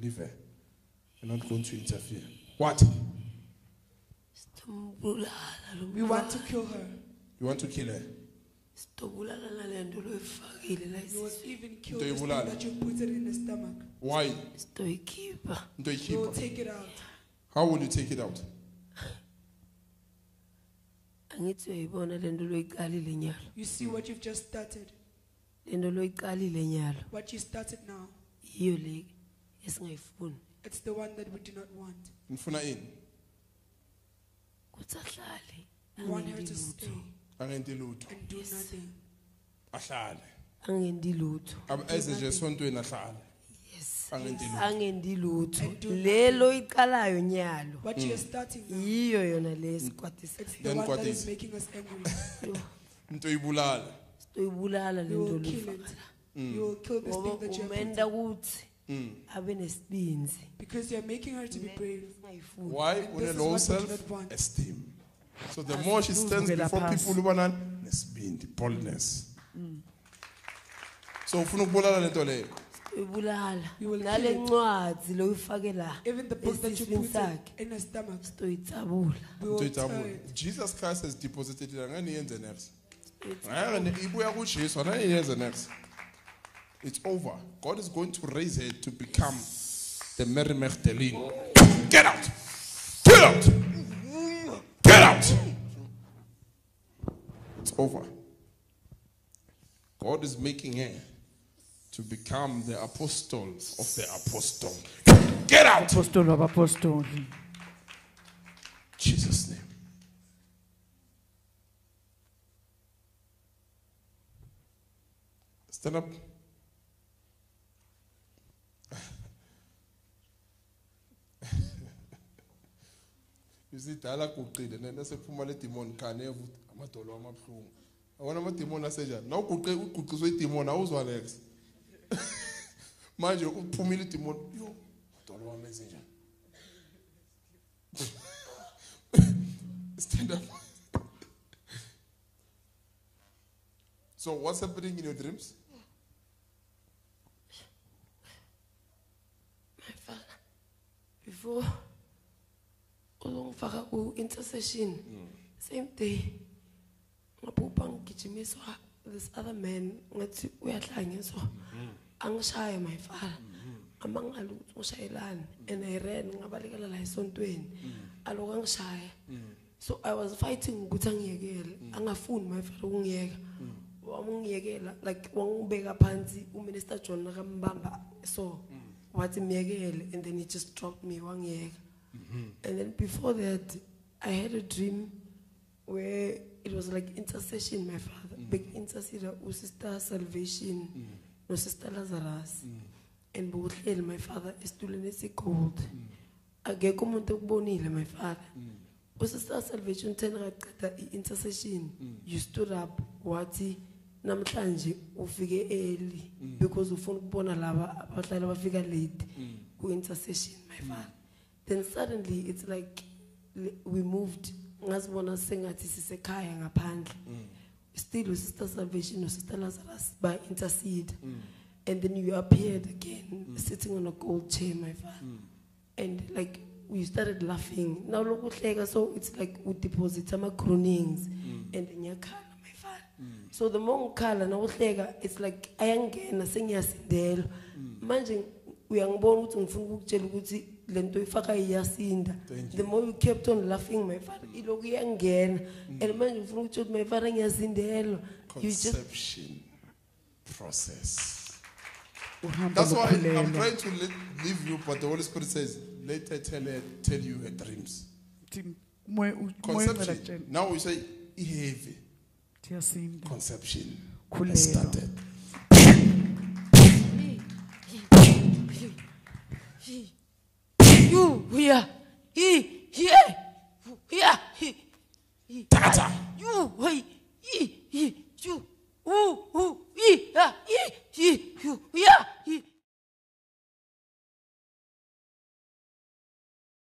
Leave her. You're not going to interfere. What? We want to kill her. You want to kill her? You will even kill this thing that you put it in the stomach. Why? You will take it out. How will you take it out? You see what you've just started. What you started now. It's the one that we do not want. We want her to stay and do nothing. Yes. Lelo iqalayo nyalo. What you are starting now. Iyo yona lesikwati. It's the one that is making us angry. You will kill it. You will kill this thing that you have put. Because you are making her to be brave. Why? When a low self-esteem. So the more she stands before people who want the boldness. So you will kill it. Even the book that you put in her stomach. We will tear it. Jesus Christ has deposited it. It's over. God is going to raise her to become the Mary Magdalene. Get out! Get out! Get out! It's over. God is making her to become the apostle of the apostle. Get out! Apostle of apostle. Jesus' name. Stand up. You see, Tala Kukrid, and then there's a Pumale Timon, Kanev, Amatolo, Amaplu. I want a Timon, I said, now Kukrid Timon, I was one ex. Mind you, Pumili Timon, you, Tolo messenger. Stand up. So, what's happening in your dreams? My father, before intercession, same day, this other man, we are trying so I'm shy, my father. Among a and I ran along shy. So I was fighting Gutang Yagel, and a fool, my father, like one beggar pansy, Minister John Rambamba. So what's in Yagel, and then he just dropped me 1 year. And then before that, I had a dream where it was like intercession, my father. Big intercessor, sister salvation, no sister Lazarus. And both my father is still in a cold. I get come to Bonilla, my father. Sister salvation, 10 intercession. You stood up, Wati, Namtanji, Ufige early, because of phone Bonalava, but I never figure late. Go intercession, my father. Then suddenly it's like we moved. Ngazibona sengathi sisekhaya ngaphandle. Still with sister salvation, sister Lazarus by intercede. And then you appeared again, sitting on a gold chair, my father. And like we started laughing. Now look what so it's like we deposit some croonings and nyakhala, my father. So the more khala now it's like ayangena sengiyasindela. Manje uyangibona ukuthi ngifuna ukukutshela ukuthi lento ifaka iyasinda. The more you kept on laughing, my father, iloku iyangena. And manje ngifuna ukutshela my father ngiyasindela. Conception process. That's why I'm trying to leave you, but the Holy Spirit says, later tell you her dreams. Conception. Now we say, heavy. Conception has started. You, here, he, here, here, he. Tata.